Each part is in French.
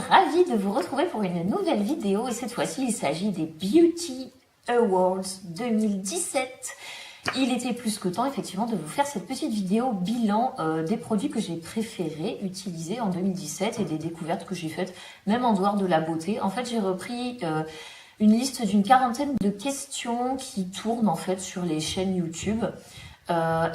ravie de vous retrouver pour une nouvelle vidéo et cette fois-ci il s'agit des Beauty Awards 2017. Il était plus que temps effectivement de vous faire cette petite vidéo bilan des produits que j'ai préférés utiliser en 2017 et des découvertes que j'ai faites même en dehors de la beauté. En fait j'ai repris une liste d'une quarantaine de questions qui tournent en fait sur les chaînes YouTube.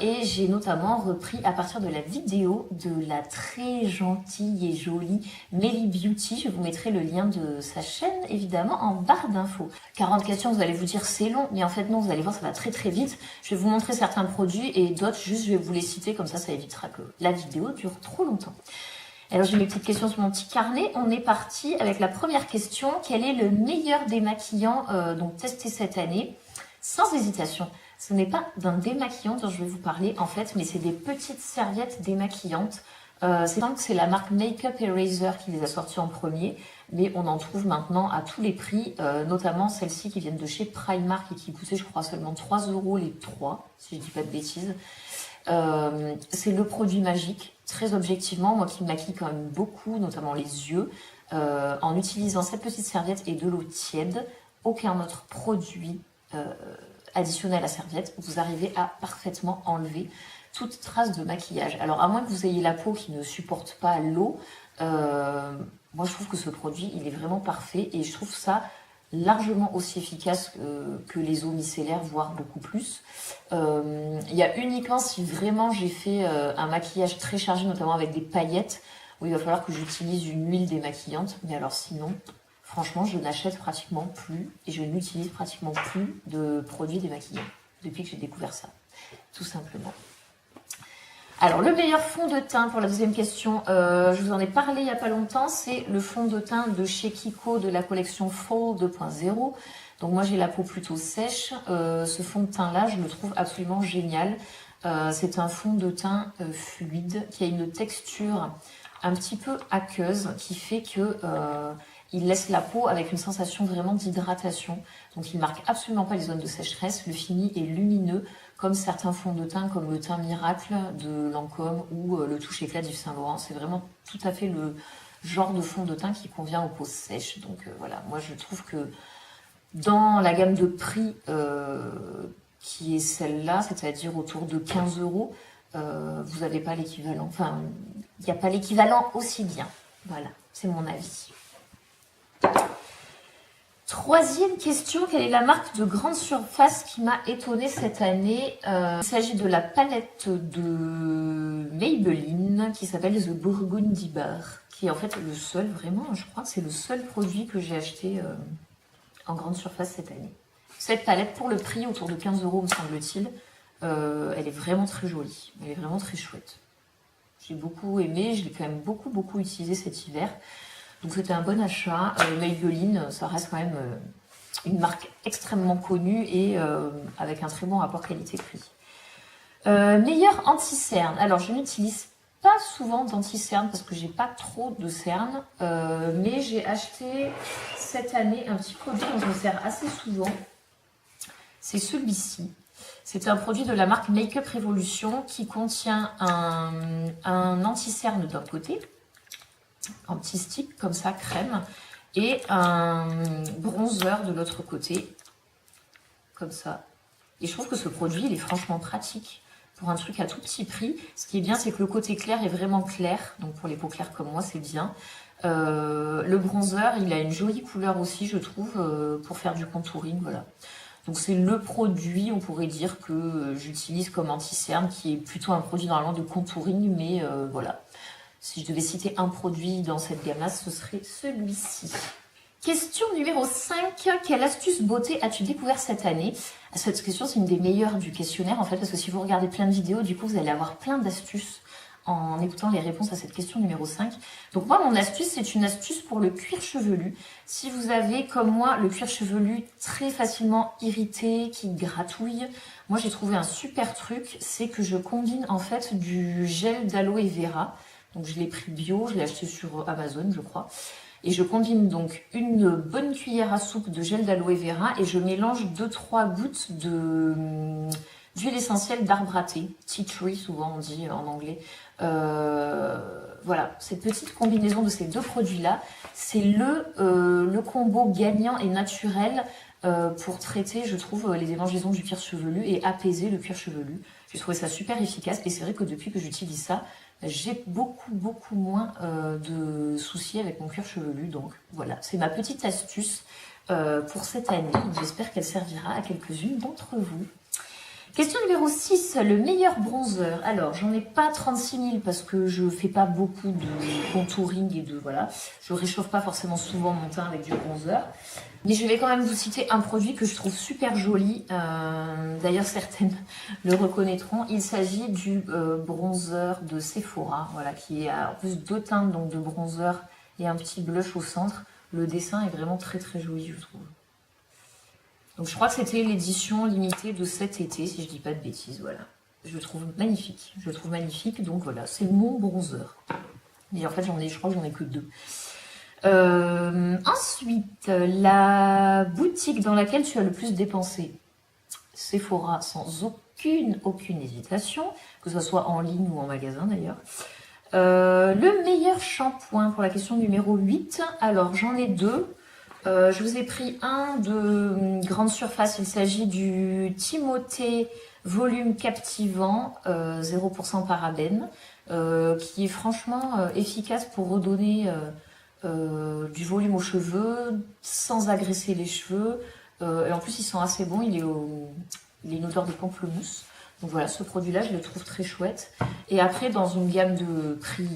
Et j'ai notamment repris à partir de la vidéo de la très gentille et jolie Melly Beauty. Je vous mettrai le lien de sa chaîne évidemment en barre d'infos. 40 questions, vous allez vous dire c'est long, mais en fait non, vous allez voir ça va très très vite. Je vais vous montrer certains produits et d'autres juste je vais vous les citer, comme ça évitera que la vidéo dure trop longtemps. Alors j'ai mes petites questions sur mon petit carnet. On est parti avec la première question. Quel est le meilleur démaquillant donc testé cette année? Sans hésitation. Ce n'est pas d'un démaquillant dont je vais vous parler en fait, mais c'est des petites serviettes démaquillantes. C'est la marque Makeup Eraser qui les a sorties en premier, mais on en trouve maintenant à tous les prix, notamment celles-ci qui viennent de chez Primark et qui coûtaient je crois seulement 3 € les 3, si je dis pas de bêtises. C'est le produit magique, très objectivement, moi qui me maquille quand même beaucoup, notamment les yeux, en utilisant cette petite serviette et de l'eau tiède, aucun autre produit additionnel à la serviette, vous arrivez à parfaitement enlever toute trace de maquillage. Alors à moins que vous ayez la peau qui ne supporte pas l'eau, moi je trouve que ce produit il est vraiment parfait et je trouve ça largement aussi efficace que les eaux micellaires, voire beaucoup plus. Il y a uniquement si vraiment j'ai fait un maquillage très chargé, notamment avec des paillettes, où il va falloir que j'utilise une huile démaquillante, mais alors sinon franchement, je n'achète pratiquement plus et je n'utilise pratiquement plus de produits démaquillants depuis que j'ai découvert ça, tout simplement. Alors, le meilleur fond de teint pour la deuxième question, je vous en ai parlé il n'y a pas longtemps, c'est le fond de teint de chez Kiko de la collection Fall 2.0. Donc moi, j'ai la peau plutôt sèche. Ce fond de teint-là, je le trouve absolument génial. C'est un fond de teint fluide qui a une texture un petit peu aqueuse qui fait que il laisse la peau avec une sensation vraiment d'hydratation. Donc il marque absolument pas les zones de sécheresse. Le fini est lumineux comme certains fonds de teint comme le teint miracle de Lancôme ou le touche éclat d'Yves Saint Laurent. C'est vraiment tout à fait le genre de fond de teint qui convient aux peaux sèches. Donc voilà, moi je trouve que dans la gamme de prix qui est celle-là, c'est-à-dire autour de 15 €, vous n'avez pas l'équivalent. Enfin, il n'y a pas l'équivalent aussi bien. Voilà, c'est mon avis. Troisième question, quelle est la marque de grande surface qui m'a étonnée cette année? Il s'agit de la palette de Maybelline qui s'appelle The Burgundy Bar, qui est en fait le seul, vraiment, je crois que c'est le seul produit que j'ai acheté en grande surface cette année. Cette palette, pour le prix, autour de 15 € me semble-t-il, elle est vraiment très jolie, elle est vraiment très chouette. J'ai beaucoup aimé, je l'ai quand même beaucoup utilisé cet hiver. Donc c'était un bon achat. Maybelline, ça reste quand même une marque extrêmement connue et avec un très bon rapport qualité-prix. Meilleur anti-cerne. Alors je n'utilise pas souvent d'anti-cerne parce que j'ai pas trop de cernes, mais j'ai acheté cette année un petit produit dont je me sers assez souvent. C'est celui-ci. C'est un produit de la marque Makeup Revolution qui contient un anti-cerne d'un côté, un petit stick comme ça, crème, et un bronzer de l'autre côté, comme ça. Et je trouve que ce produit, il est franchement pratique pour un truc à tout petit prix. Ce qui est bien, c'est que le côté clair est vraiment clair, donc pour les peaux claires comme moi, c'est bien. Le bronzer, il a une jolie couleur aussi, je trouve, pour faire du contouring, voilà. Donc c'est le produit, on pourrait dire, que j'utilise comme anti-cerne, qui est plutôt un produit normalement de contouring, mais voilà. Si je devais citer un produit dans cette gamme-là, ce serait celui-ci. Question numéro 5. Quelle astuce beauté as-tu découvert cette année? Cette question, c'est une des meilleures du questionnaire, en fait, parce que si vous regardez plein de vidéos, du coup, vous allez avoir plein d'astuces en écoutant les réponses à cette question numéro 5. Donc moi, mon astuce, c'est une astuce pour le cuir chevelu. Si vous avez, comme moi, le cuir chevelu très facilement irrité, qui gratouille, moi, j'ai trouvé un super truc, c'est que je combine, en fait, du gel d'aloe vera. Donc je l'ai pris bio, je l'ai acheté sur Amazon je crois. Et je combine donc une bonne cuillère à soupe de gel d'aloe vera et je mélange 2-3 gouttes d'huile essentielle d'arbre à thé. Tea tree souvent on dit en anglais. voilà, cette petite combinaison de ces deux produits-là, c'est le combo gagnant et naturel pour traiter, je trouve, les démangeaisons du cuir chevelu et apaiser le cuir chevelu. J'ai trouvé ça super efficace et c'est vrai que depuis que j'utilise ça, j'ai beaucoup moins de soucis avec mon cuir chevelu. Donc voilà, c'est ma petite astuce pour cette année. J'espère qu'elle servira à quelques-unes d'entre vous. Question numéro 6, le meilleur bronzer. Alors, j'en ai pas 36 000 parce que je fais pas beaucoup de contouring et de voilà. Je réchauffe pas forcément souvent mon teint avec du bronzer. Mais je vais quand même vous citer un produit que je trouve super joli. D'ailleurs, certaines le reconnaîtront. Il s'agit du bronzer de Sephora, voilà, qui est en plus deux teintes donc de bronzer et un petit blush au centre. Le dessin est vraiment très joli, je trouve. Donc je crois que c'était l'édition limitée de cet été, si je dis pas de bêtises, voilà. Je le trouve magnifique, donc voilà, c'est mon bronzer. Mais en fait, je crois que j'en ai que 2. Ensuite, la boutique dans laquelle tu as le plus dépensé. Sephora, sans aucune hésitation, que ce soit en ligne ou en magasin d'ailleurs. Le meilleur shampoing pour la question numéro 8. Alors, j'en ai 2. Je vous ai pris un de grande surface, il s'agit du Timothée Volume Captivant, 0% parabène, qui est franchement efficace pour redonner du volume aux cheveux, sans agresser les cheveux, et en plus il sent assez bon, il a une odeur de pamplemousse. Donc voilà, ce produit-là, je le trouve très chouette. Et après, dans une gamme de prix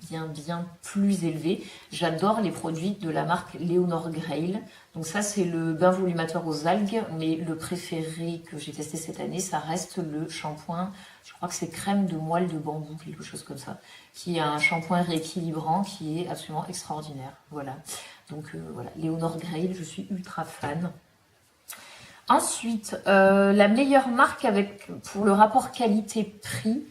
bien plus élevé, j'adore les produits de la marque Leonor Grail. Donc ça, c'est le bain volumateur aux algues, mais le préféré que j'ai testé cette année, ça reste le shampoing, je crois que c'est crème de moelle de bambou, quelque chose comme ça, qui est un shampoing rééquilibrant qui est absolument extraordinaire. Voilà, donc voilà, Leonor Grail, je suis ultra fan. Ensuite, la meilleure marque pour le rapport qualité-prix,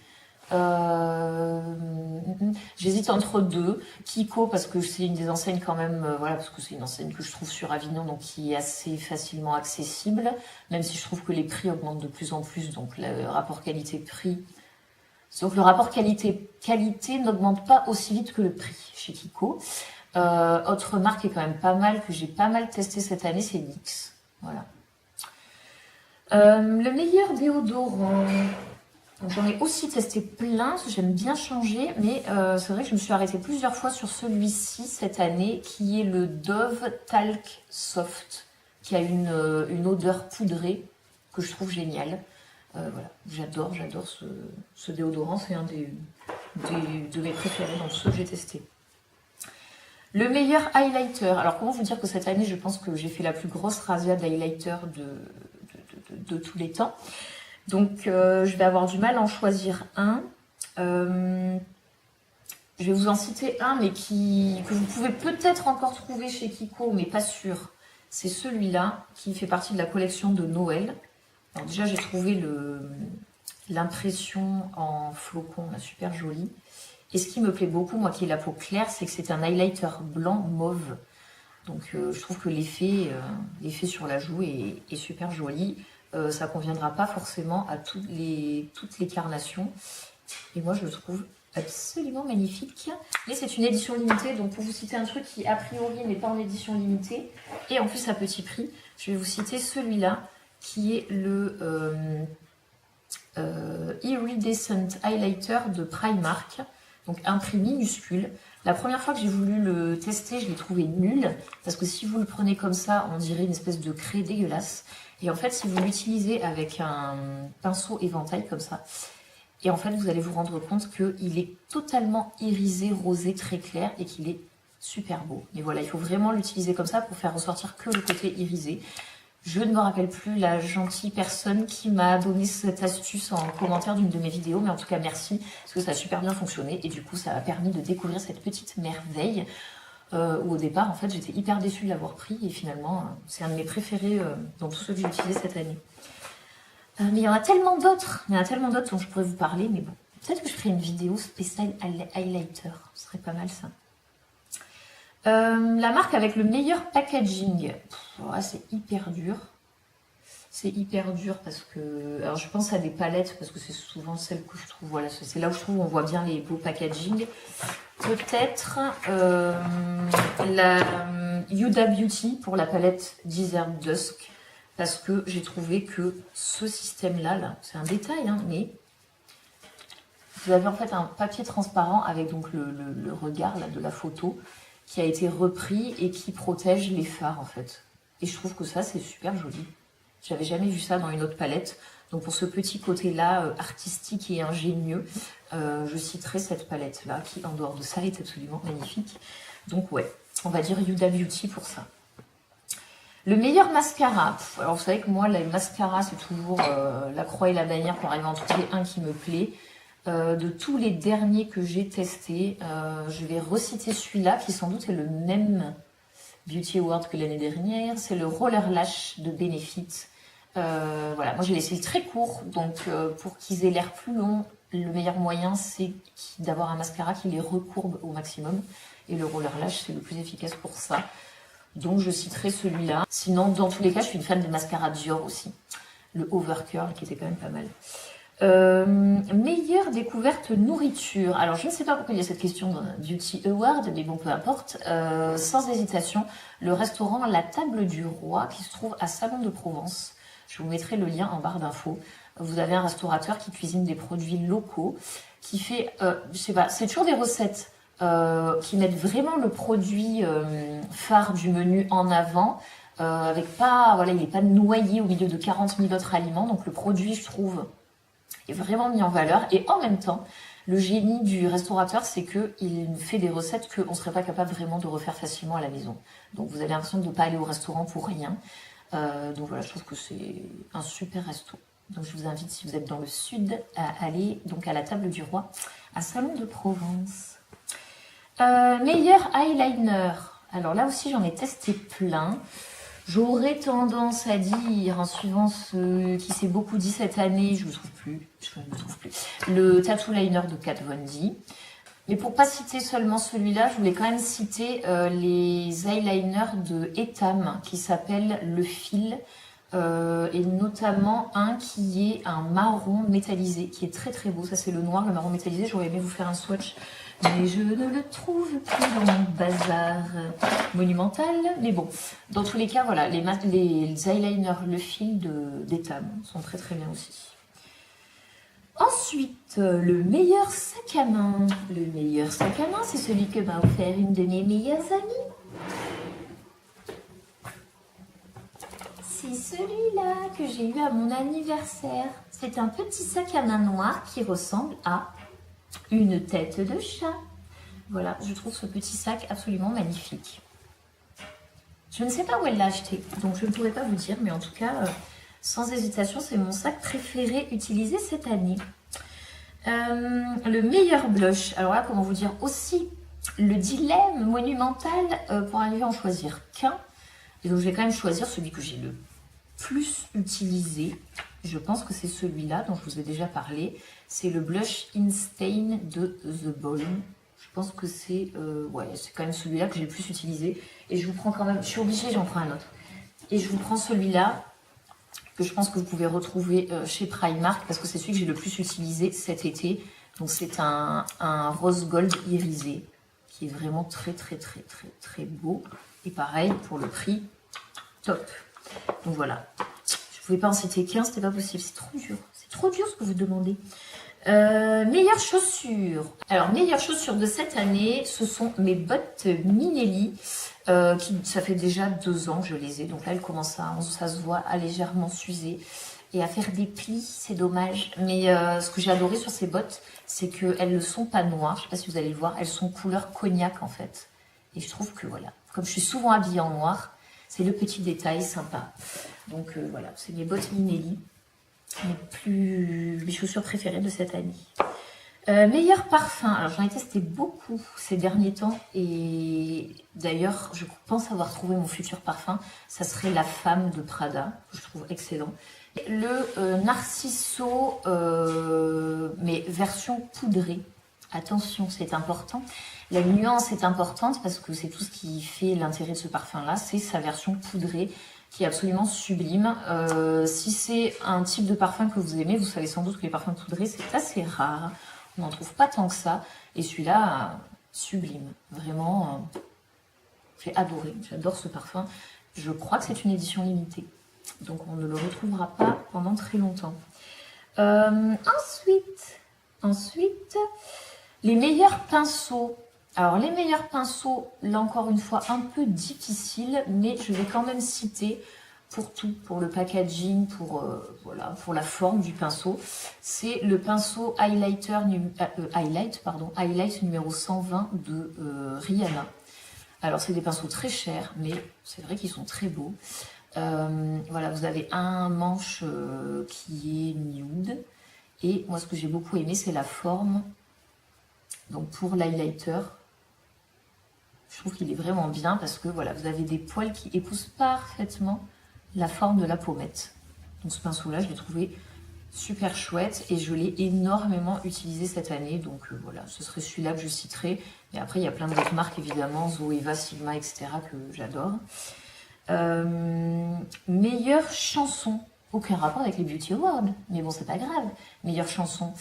j'hésite entre 2. Kiko, parce que c'est une des enseignes quand même, voilà, parce que c'est une enseigne que je trouve sur Avignon, donc qui est assez facilement accessible, même si je trouve que les prix augmentent de plus en plus, donc le rapport qualité-prix. Donc le rapport qualité n'augmente pas aussi vite que le prix chez Kiko. Autre marque qui est quand même pas mal, que j'ai pas mal testé cette année, c'est NYX. Voilà. Le meilleur déodorant. J'en ai aussi testé plein, j'aime bien changer, mais c'est vrai que je me suis arrêtée plusieurs fois sur celui-ci cette année, qui est le Dove Talc Soft, qui a une odeur poudrée que je trouve géniale. Voilà, j'adore ce déodorant, c'est un de mes préférés dans ceux que j'ai testés. Le meilleur highlighter. Alors comment vous dire que cette année, je pense que j'ai fait la plus grosse razzia d'highlighter de tous les temps. Donc, je vais avoir du mal à en choisir un. Je vais vous en citer un, mais que vous pouvez peut-être encore trouver chez Kiko, mais pas sûr. C'est celui-là, qui fait partie de la collection de Noël. Alors déjà, j'ai trouvé l'impression en flocon, super jolie. Et ce qui me plaît beaucoup, moi qui ai la peau claire, c'est que c'est un highlighter blanc mauve. Donc, je trouve que l'effet sur la joue est super joli. Ça conviendra pas forcément à toutes les carnations. Et moi, je le trouve absolument magnifique. Mais c'est une édition limitée, donc pour vous citer un truc qui, a priori, n'est pas en édition limitée, et en plus à petit prix, je vais vous citer celui-là, qui est le Iridescent Highlighter de Primark. Donc un prix minuscule. La première fois que j'ai voulu le tester, je l'ai trouvé nul, parce que si vous le prenez comme ça, on dirait une espèce de craie dégueulasse. Et en fait, si vous l'utilisez avec un pinceau éventail comme ça, et en fait, vous allez vous rendre compte qu'il est totalement irisé, rosé, très clair, et qu'il est super beau. Mais voilà, il faut vraiment l'utiliser comme ça pour faire ressortir que le côté irisé. Je ne me rappelle plus la gentille personne qui m'a donné cette astuce en commentaire d'une de mes vidéos, mais en tout cas merci, parce que ça a super bien fonctionné, et du coup ça a permis de découvrir cette petite merveille, où au départ en fait j'étais hyper déçue de l'avoir pris, et finalement c'est un de mes préférés dans tous ceux que j'ai utilisés cette année. Mais il y en a tellement d'autres, dont je pourrais vous parler, mais bon, peut-être que je ferai une vidéo spéciale highlighter, ce serait pas mal ça. La marque avec le meilleur packaging, c'est hyper dur. C'est hyper dur parce que... Alors je pense à des palettes parce que c'est souvent celles que je trouve... Voilà, c'est là où je trouve on voit bien les beaux packaging. Peut-être la Huda Beauty pour la palette Desert Dusk. Parce que j'ai trouvé que ce système-là, là, c'est un détail, hein, mais... Vous avez en fait un papier transparent avec donc le regard là, de la photo qui a été repris et qui protège les fards en fait. Et je trouve que ça c'est super joli. J'avais jamais vu ça dans une autre palette. Donc pour ce petit côté-là artistique et ingénieux, je citerai cette palette-là qui en dehors de ça est absolument magnifique. Donc ouais, on va dire Huda Beauty pour ça. Le meilleur mascara. Alors vous savez que moi, les mascaras, c'est toujours la croix et la bannière pour arriver à en trouver un qui me plaît. De tous les derniers que j'ai testés, je vais reciter celui-là qui sans doute est le même Beauty Award que l'année dernière. C'est le Roller Lash de Benefit. Voilà, moi j'ai laissé très court, donc pour qu'ils aient l'air plus long, le meilleur moyen c'est d'avoir un mascara qui les recourbe au maximum. Et le Roller Lash c'est le plus efficace pour ça. Donc je citerai celui-là. Sinon, dans tous les cas, je suis une fan des mascaras Dior aussi. Le Overcurl qui était quand même pas mal. Meilleure découverte nourriture. Alors je ne sais pas pourquoi il y a cette question dans Beauty Award, mais bon peu importe. Sans hésitation, le restaurant La Table du Roi qui se trouve à Salon de Provence. Je vous mettrai le lien en barre d'infos. Vous avez un restaurateur qui cuisine des produits locaux, qui fait, je sais pas, c'est toujours des recettes qui mettent vraiment le produit phare du menu en avant. Avec pas, voilà, il n'est pas noyé au milieu de 40 000 autres aliments. Donc le produit, je trouve, est vraiment mis en valeur. Et en même temps, le génie du restaurateur, c'est qu'il fait des recettes qu'on ne serait pas capable vraiment de refaire facilement à la maison. Donc vous avez l'impression de ne pas aller au restaurant pour rien. Donc voilà, je trouve que c'est un super resto. Donc je vous invite, si vous êtes dans le sud, à aller donc à la Table du Roi, à Salon de Provence. Meilleur eyeliner. Alors là aussi, j'en ai testé plein. J'aurais tendance à dire, en suivant ce qui s'est beaucoup dit cette année, je ne me trouve plus, le Tattoo Liner de Kat Von D. Mais pour pas citer seulement celui-là, je voulais quand même citer les eyeliners de Etam qui s'appellent Le Fil. Et notamment un qui est un marron métallisé, qui est très très beau. Ça c'est le noir, le marron métallisé. J'aurais aimé vous faire un swatch, mais je ne le trouve plus dans mon bazar monumental. Mais bon, dans tous les cas, voilà, les eyeliners Le Fil d'Etam sont très très bien aussi. Ensuite, le meilleur sac à main. Le meilleur sac à main, c'est celui que m'a offert une de mes meilleures amies. C'est celui-là que j'ai eu à mon anniversaire. C'est un petit sac à main noir qui ressemble à une tête de chat. Voilà, je trouve ce petit sac absolument magnifique. Je ne sais pas où elle l'a acheté, donc je ne pourrais pas vous dire, mais en tout cas, sans hésitation, c'est mon sac préféré utilisé cette année. Le meilleur blush. Alors là, comment vous dire aussi le dilemme monumental pour arriver à en choisir qu'un. Et donc je vais quand même choisir celui que j'ai le plus utilisé. Je pense que c'est celui-là dont je vous ai déjà parlé. C'est le Blush Instain de The Balm. Je pense que c'est ouais, c'est quand même celui-là que j'ai le plus utilisé. Et je vous prends quand même, je suis obligée, j'en prends un autre. Et je vous prends celui-là que je pense que vous pouvez retrouver chez Primark parce que c'est celui que j'ai le plus utilisé cet été. Donc c'est un rose gold irisé qui est vraiment très très très très très beau. Et pareil pour le prix, top. Donc voilà, je ne pouvais pas en citer qu'un, c'était pas possible, c'est trop dur. C'est trop dur ce que vous demandez. Meilleures chaussures. Alors, meilleures chaussures de cette année, ce sont mes bottes Minelli. Ça fait déjà 2 ans que je les ai. Donc là, elles commencent ça se voit, à légèrement s'user et à faire des plis. C'est dommage. Mais ce que j'ai adoré sur ces bottes, c'est qu'elles ne sont pas noires. Je ne sais pas si vous allez le voir. Elles sont couleur cognac en fait. Et je trouve que voilà, comme je suis souvent habillée en noir, c'est le petit détail sympa. Donc voilà, c'est mes bottes Minelli. Mes chaussures préférées de cette année. Meilleur parfum. Alors j'en ai testé beaucoup ces derniers temps et d'ailleurs je pense avoir trouvé mon futur parfum. Ça serait la Femme de Prada, que je trouve excellent. Le Narciso, mais version poudrée. Attention, c'est important. La nuance est importante parce que c'est tout ce qui fait l'intérêt de ce parfum-là, c'est sa version poudrée. qui est absolument sublime. Si c'est un type de parfum que vous aimez, vous savez sans doute que les parfums poudrés, c'est assez rare. On n'en trouve pas tant que ça. Et celui-là, sublime. Vraiment, j'ai adoré. J'adore ce parfum. Je crois que c'est une édition limitée. Donc on ne le retrouvera pas pendant très longtemps. Ensuite, les meilleurs pinceaux. Alors les meilleurs pinceaux, là encore une fois un peu difficile, mais je vais quand même citer pour tout, pour le packaging, voilà, pour la forme du pinceau. C'est le pinceau highlight numéro 120 de Rihanna. Alors c'est des pinceaux très chers, mais c'est vrai qu'ils sont très beaux. Voilà, vous avez un manche qui est nude. Et moi, ce que j'ai beaucoup aimé, c'est la forme. Donc, pour l'highlighter, je trouve qu'il est vraiment bien parce que voilà, vous avez des poils qui épousent parfaitement la forme de la pommette. Donc, ce pinceau-là, je l'ai trouvé super chouette et je l'ai énormément utilisé cette année. Donc, voilà, ce serait celui-là que je citerai. Mais après, il y a plein d'autres marques, évidemment, Zoeva, Sigma, etc., que j'adore. Meilleure chanson. Aucun rapport avec les Beauty Awards, mais bon, c'est pas grave. Meilleure chanson.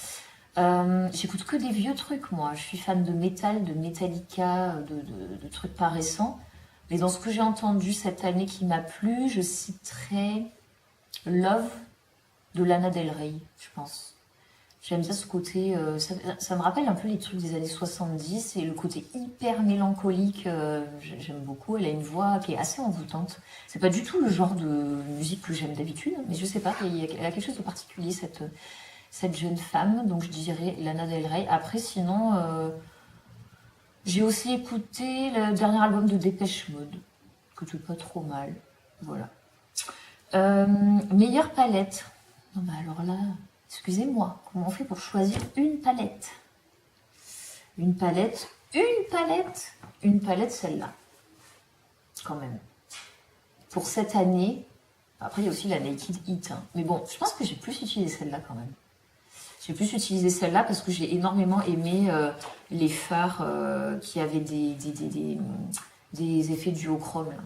J'écoute que des vieux trucs, moi. Je suis fan de métal, de Metallica, de trucs pas récents. Mais dans ce que j'ai entendu cette année qui m'a plu, je citerai Love de Lana Del Rey, je pense. J'aime bien ce côté, ça me rappelle un peu les trucs des années 70 et le côté hyper mélancolique, j'aime beaucoup. Elle a une voix qui est assez envoûtante. C'est pas du tout le genre de musique que j'aime d'habitude, mais je sais pas, elle a quelque chose de particulier, cette jeune femme, donc je dirais Lana Del Rey. Après, sinon, j'ai aussi écouté le dernier album de Dépêche Mode, que c'est pas trop mal, voilà. Meilleure palette. Non, bah alors là... Excusez-moi, comment on fait pour choisir une palette? Une palette, celle-là. Quand même. Pour cette année, après il y a aussi la Naked Heat. Hein. Mais bon, je pense que j'ai plus utilisé celle-là quand même. J'ai plus utilisé celle-là parce que j'ai énormément aimé les fards qui avaient des effets duochrome, là,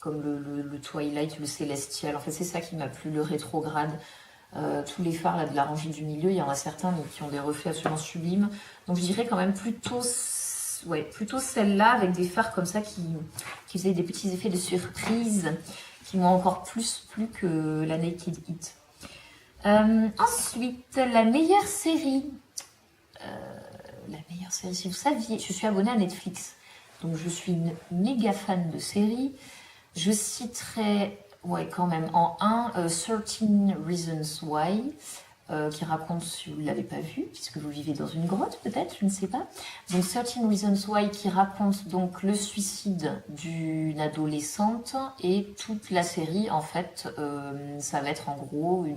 comme le Twilight, le Celestial. En fait, c'est ça qui m'a plu, le rétrograde. Tous les fards là, de la rangée du milieu, il y en a certains mais qui ont des reflets absolument sublimes. Donc je dirais quand même plutôt celle-là avec des fards comme ça qui faisaient des petits effets de surprise qui m'ont encore plus plu que la Naked Heat. Ensuite, la meilleure série. Si vous saviez, je suis abonnée à Netflix. Donc je suis une méga fan de séries. Je citerai... Ouais, quand même. En 13 Reasons Why, qui raconte, si vous ne l'avez pas vu, puisque vous vivez dans une grotte, peut-être, je ne sais pas. Donc, 13 Reasons Why, qui raconte donc le suicide d'une adolescente, et toute la série, en fait, ça va être en gros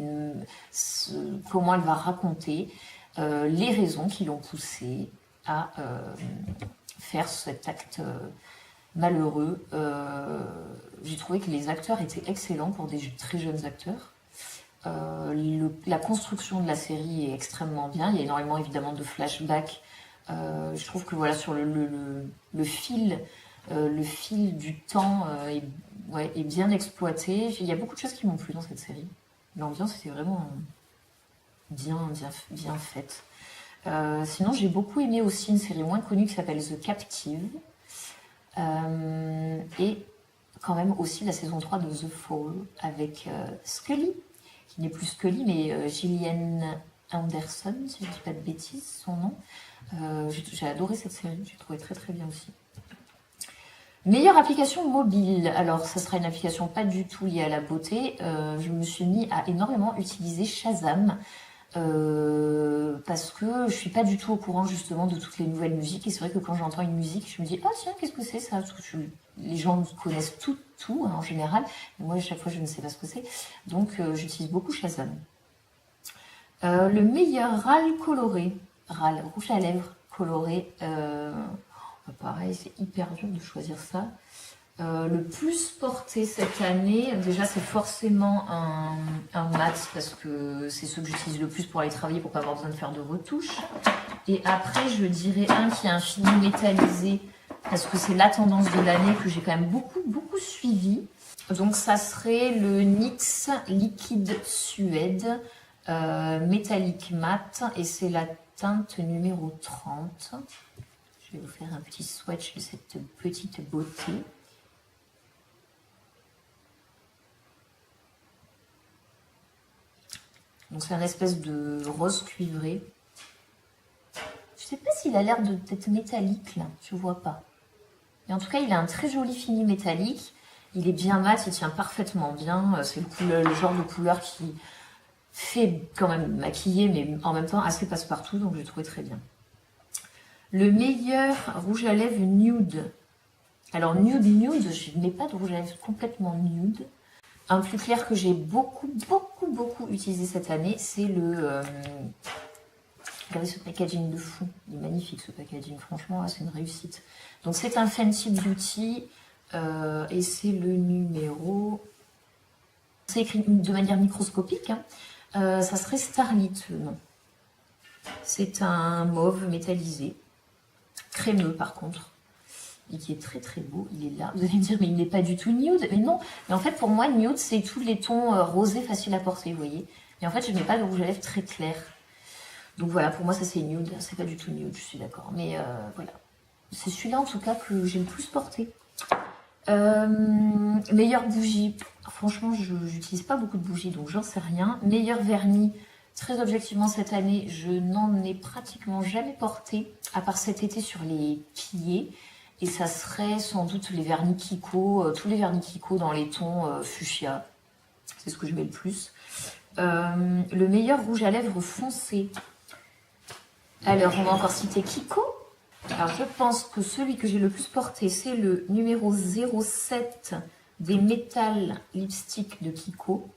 comment elle va raconter les raisons qui l'ont poussée à faire cet acte malheureux. J'ai trouvé que les acteurs étaient excellents pour des très jeunes acteurs. La construction de la série est extrêmement bien. Il y a énormément évidemment de flashbacks. Je trouve que voilà, sur le fil du temps est bien exploité. Il y a beaucoup de choses qui m'ont plu dans cette série. L'ambiance était vraiment bien faite. Sinon, j'ai beaucoup aimé aussi une série moins connue qui s'appelle The Captive. Et quand même aussi la saison 3 de The Fall avec Scully, qui n'est plus Scully mais Gillian Anderson, si je ne dis pas de bêtises, son nom. J'ai adoré cette série, j'ai trouvé très très bien aussi. Meilleure application mobile. Alors ça sera une application pas du tout liée à la beauté. Je me suis mis à énormément utiliser Shazam. Parce que je suis pas du tout au courant justement de toutes les nouvelles musiques et c'est vrai que quand j'entends une musique je me dis ah tiens qu'est-ce que c'est ça, parce que les gens connaissent tout hein, en général, mais moi à chaque fois je ne sais pas ce que c'est, donc j'utilise beaucoup Shazam. Le meilleur râle coloré, rouge à lèvres coloré, pareil c'est hyper dur de choisir ça. Le plus porté cette année, déjà c'est forcément un mat parce que c'est ce que j'utilise le plus pour aller travailler pour pas avoir besoin de faire de retouches. Et après je dirais un qui est un fini métallisé parce que c'est la tendance de l'année que j'ai quand même beaucoup suivi. Donc ça serait le NYX Liquid Suède métallique mat et c'est la teinte numéro 30. Je vais vous faire un petit swatch de cette petite beauté. Donc c'est un espèce de rose cuivré. Je sais pas s'il a l'air d'être métallique là, je vois pas. Mais en tout cas, il a un très joli fini métallique. Il est bien mat, il tient parfaitement bien. C'est le genre de couleur qui fait quand même maquiller, mais en même temps assez passe-partout, donc je trouvé très bien. Le meilleur rouge à lèvres nude. Alors nude, je n'ai pas de rouge à lèvres complètement nude. Un plus clair que j'ai beaucoup utilisé cette année, c'est le... regardez ce packaging de fou, il est magnifique ce packaging, franchement, c'est une réussite. Donc c'est un Fenty Beauty et c'est le numéro... C'est écrit de manière microscopique, hein. Ça serait Starlit le nom. C'est un mauve métallisé, crémeux par contre, et qui est très beau, il est là. Vous allez me dire, mais il n'est pas du tout nude. Mais non, mais en fait pour moi nude c'est tous les tons rosés faciles à porter, vous voyez. Et en fait je n'ai pas de rouge à lèvres très clair. Donc voilà, pour moi ça c'est nude, c'est pas du tout nude, je suis d'accord. Mais voilà, c'est celui-là en tout cas que j'ai le plus porté. Meilleure bougie, franchement je n'utilise pas beaucoup de bougies donc j'en sais rien. Meilleur vernis, très objectivement cette année je n'en ai pratiquement jamais porté, à part cet été sur les pieds. Et ça serait sans doute les vernis Kiko, tous les vernis Kiko dans les tons fuchsia. C'est ce que je mets le plus. Le meilleur rouge à lèvres foncé. Alors, on va encore citer Kiko. Alors, je pense que celui que j'ai le plus porté, c'est le numéro 07 des Metal Lipstick de Kiko.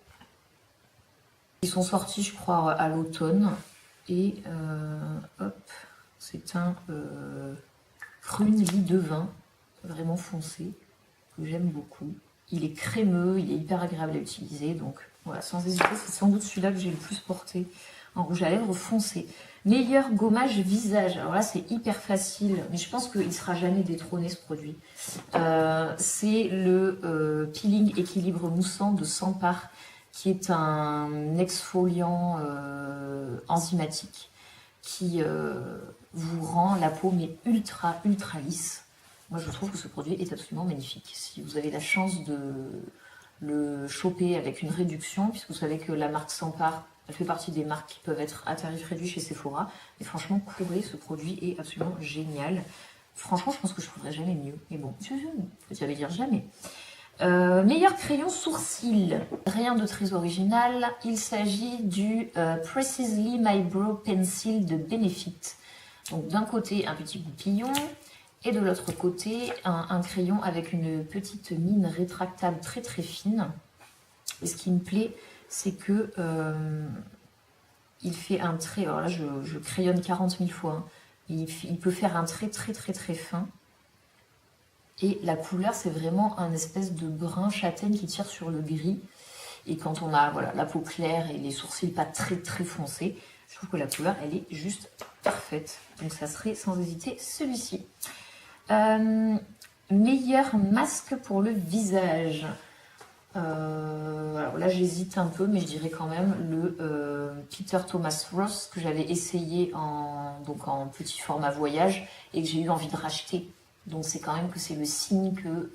Ils sont sortis, je crois, à l'automne. Et hop, c'est un prune lit de vin, vraiment foncé, que j'aime beaucoup. Il est crémeux, il est hyper agréable à utiliser, donc voilà, sans hésiter, c'est sans doute celui-là que j'ai le plus porté en rouge à lèvres foncé. Meilleur gommage visage, alors là c'est hyper facile, mais je pense qu'il ne sera jamais détrôné ce produit. C'est le Peeling Équilibre Moussant de Sampar, qui est un exfoliant enzymatique qui vous rend la peau mais ultra lisse. Moi je trouve que ce produit est absolument magnifique. Si vous avez la chance de le choper avec une réduction, puisque vous savez que la marque Sampar, elle fait partie des marques qui peuvent être à tarif réduit chez Sephora, et franchement courez, ce produit est absolument génial. Franchement je pense que je ne trouverai jamais mieux, mais bon, ça veut dire jamais. Meilleur crayon sourcil, rien de très original, il s'agit du Precisely My Brow Pencil de Benefit. Donc d'un côté un petit goupillon et de l'autre côté un crayon avec une petite mine rétractable très fine. Et ce qui me plaît c'est que il fait un trait, alors là je crayonne 40 000 fois, hein. Il peut faire un trait très fin. Et la couleur, c'est vraiment un espèce de brun châtaigne qui tire sur le gris. Et quand on a voilà, la peau claire et les sourcils pas très foncés, je trouve que la couleur, elle est juste parfaite. Donc ça serait sans hésiter celui-ci. Meilleur masque pour le visage. Alors là, j'hésite un peu, mais je dirais quand même le Peter Thomas Roth que j'avais essayé en petit format voyage et que j'ai eu envie de racheter. Donc c'est quand même que c'est le signe que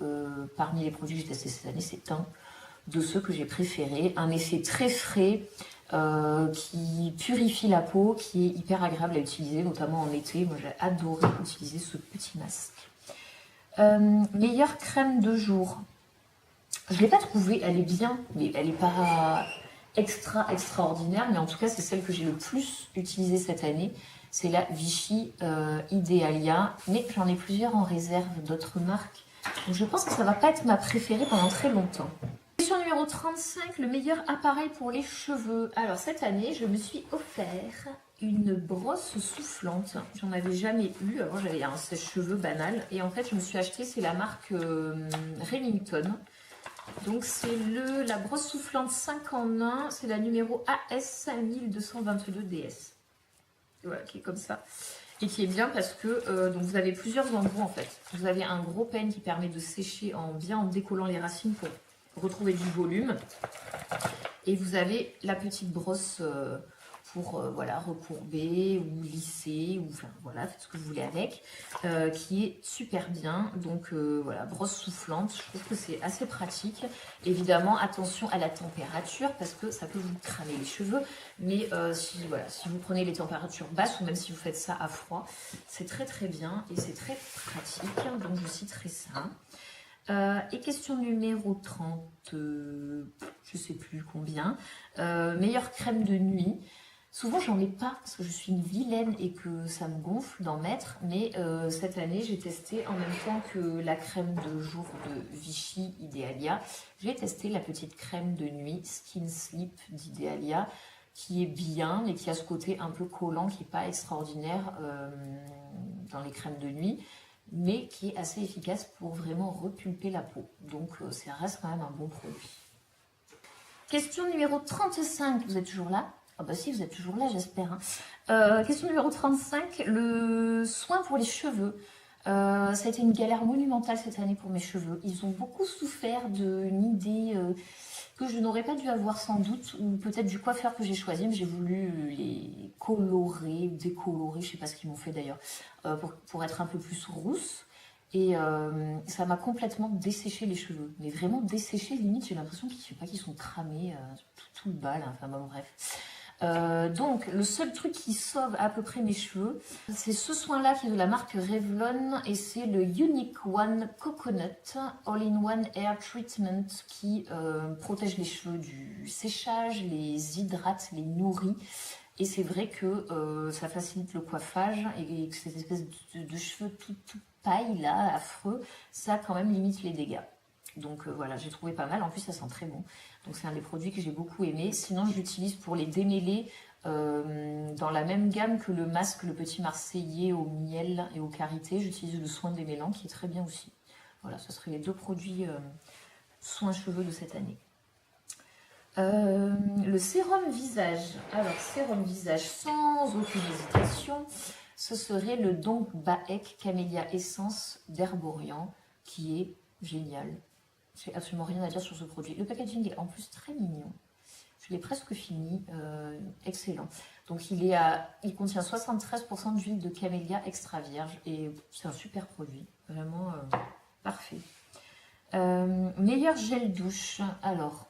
parmi les produits que j'ai testés cette année, c'est un de ceux que j'ai préférés. Un effet très frais qui purifie la peau, qui est hyper agréable à utiliser, notamment en été. Moi j'ai adoré utiliser ce petit masque. Meilleure crème de jour. Je ne l'ai pas trouvée, elle est bien, mais elle n'est pas extraordinaire. Mais en tout cas, c'est celle que j'ai le plus utilisée cette année. C'est la Vichy Idealia, mais j'en ai plusieurs en réserve d'autres marques. Donc je pense que ça ne va pas être ma préférée pendant très longtemps. Question numéro 35, le meilleur appareil pour les cheveux. Alors cette année, je me suis offert une brosse soufflante. J'en avais jamais eu, avant j'avais un sèche-cheveux banal. Et en fait, je me suis acheté, c'est la marque Remington. Donc c'est la brosse soufflante 5 en 1, c'est la numéro AS 1222 DS. Voilà, qui est comme ça. Et qui est bien parce que donc vous avez plusieurs embouts en fait. Vous avez un gros peigne qui permet de sécher bien en décollant les racines pour retrouver du volume. Et vous avez la petite brosse pour voilà, recourber ou lisser, ou enfin voilà, faites ce que vous voulez avec, qui est super bien. Donc voilà, brosse soufflante, je trouve que c'est assez pratique. Évidemment, attention à la température parce que ça peut vous cramer les cheveux. Mais si, voilà, si vous prenez les températures basses ou même si vous faites ça à froid, c'est très très bien et c'est très pratique. Donc je citerai ça. Et question numéro 30, je sais plus combien. Meilleure crème de nuit. Souvent, j'en ai pas parce que je suis une vilaine et que ça me gonfle d'en mettre. Mais cette année, j'ai testé en même temps que la crème de jour de Vichy Idealia. J'ai testé la petite crème de nuit Skin Sleep d'Idealia qui est bien, mais qui a ce côté un peu collant qui n'est pas extraordinaire dans les crèmes de nuit, mais qui est assez efficace pour vraiment repulper la peau. Donc ça reste quand même un bon produit. Question numéro 35, vous êtes toujours là? Ah bah si, vous êtes toujours là, j'espère. Hein. Question numéro 35, le soin pour les cheveux. Ça a été une galère monumentale cette année pour mes cheveux. Ils ont beaucoup souffert d'une idée que je n'aurais pas dû avoir sans doute, ou peut-être du coiffeur que j'ai choisi, mais j'ai voulu les colorer, décolorer, je sais pas ce qu'ils m'ont fait d'ailleurs, pour être un peu plus rousse. Et ça m'a complètement desséché les cheveux, mais vraiment desséché, limite j'ai l'impression qu'ils sont cramés, tout le bas là, enfin bon bref. Donc le seul truc qui sauve à peu près mes cheveux, c'est ce soin là qui est de la marque Revlon et c'est le Unique One Coconut All-in-One Hair Treatment qui protège les cheveux du séchage, les hydrate, les nourrit. Et c'est vrai que ça facilite le coiffage et que cette espèce de cheveux tout paille là, affreux, ça quand même limite les dégâts. Donc voilà, j'ai trouvé pas mal. En plus, ça sent très bon. Donc c'est un des produits que j'ai beaucoup aimé. Sinon, je l'utilise pour les démêler dans la même gamme que le masque Le Petit Marseillais au miel et au karité. J'utilise le soin démêlant qui est très bien aussi. Voilà, ce seraient les deux produits soins cheveux de cette année. Le sérum visage. Alors, sérum visage sans aucune hésitation, ce serait le Donc Baek Camélia Essence d'Herborian qui est génial. J'ai absolument rien à dire sur ce produit. Le packaging est en plus très mignon. Je l'ai presque fini. Excellent. Donc il contient 73% d'huile de camélia extra vierge et c'est un super produit. Vraiment parfait. Meilleur gel douche. Alors,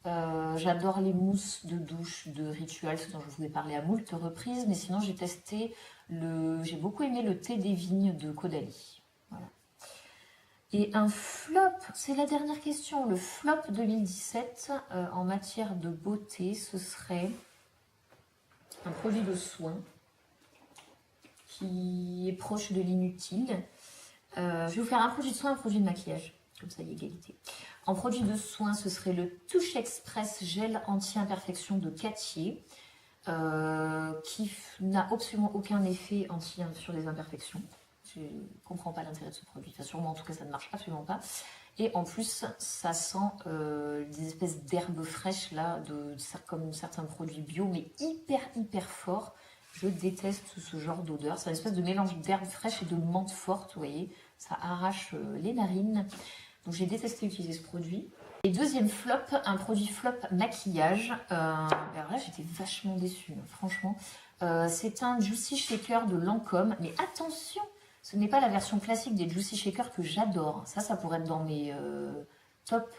j'adore les mousses de douche de Ritual, ce dont je vous ai parlé à moult reprises. Mais sinon, j'ai testé j'ai beaucoup aimé le thé des vignes de Caudalie. Voilà. Et un flop, c'est la dernière question. Le flop 2017 en matière de beauté, ce serait un produit de soin qui est proche de l'inutile. Je vais vous faire un produit de soin, un produit de maquillage. Comme ça, il y a égalité. En produit de soin, ce serait le Touche Express Gel Anti-Imperfection de Cattier, qui n'a absolument aucun effet sur les imperfections. Je ne comprends pas l'intérêt de ce produit. Enfin, sûrement, en tout cas, ça ne marche absolument pas. Et en plus, ça sent des espèces d'herbes fraîches, là, comme certains produits bio, mais hyper fort. Je déteste ce genre d'odeur. C'est une espèce de mélange d'herbes fraîches et de menthe forte, vous voyez. Ça arrache les narines. Donc, j'ai détesté utiliser ce produit. Et deuxième flop, un produit flop maquillage. Alors là, j'étais vachement déçue, franchement. C'est un Juicy Shaker de Lancôme. Mais attention, ce n'est pas la version classique des Juicy Shakers que j'adore. Ça pourrait être dans mes top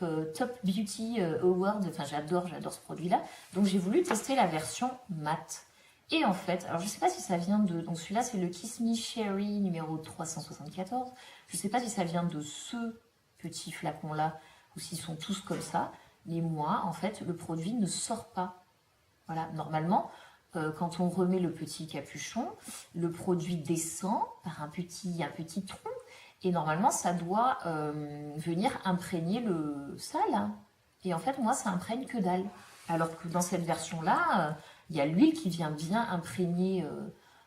Beauty Awards. Enfin, j'adore ce produit-là. Donc, j'ai voulu tester la version mat. Et en fait, alors je ne sais pas si ça vient de... Donc, celui-là, c'est le Kiss Me Cherry numéro 374. Je ne sais pas si ça vient de ce petit flacon-là ou s'ils sont tous comme ça. Mais moi, en fait, le produit ne sort pas. Voilà, normalement... quand on remet le petit capuchon, le produit descend par un petit tronc et normalement ça doit venir imprégner ça là. Et en fait moi ça imprègne que dalle. Alors que dans cette version là, il y a l'huile qui vient bien imprégner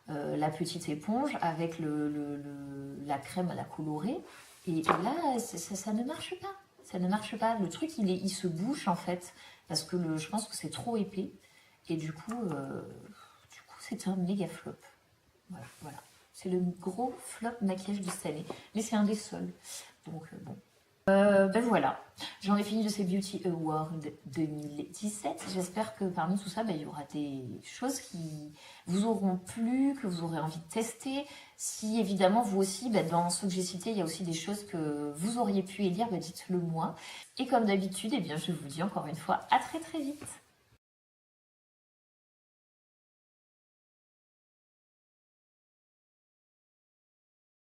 la petite éponge avec la crème à la colorée. Et là ça ne marche pas. Ça ne marche pas. Le truc il se bouche en fait parce que je pense que c'est trop épais. Et du coup c'est un méga flop. Voilà. C'est le gros flop maquillage de cette année. Mais c'est un des seuls. Donc bon. Ben voilà, j'en ai fini de ces Beauty Awards 2017. J'espère que parmi tout ça, ben, il y aura des choses qui vous auront plu, que vous aurez envie de tester. Si évidemment vous aussi, ben, dans ceux que j'ai cités, il y a aussi des choses que vous auriez pu élire, ben, dites-le moi. Et comme d'habitude, eh bien, je vous dis encore une fois à très très vite.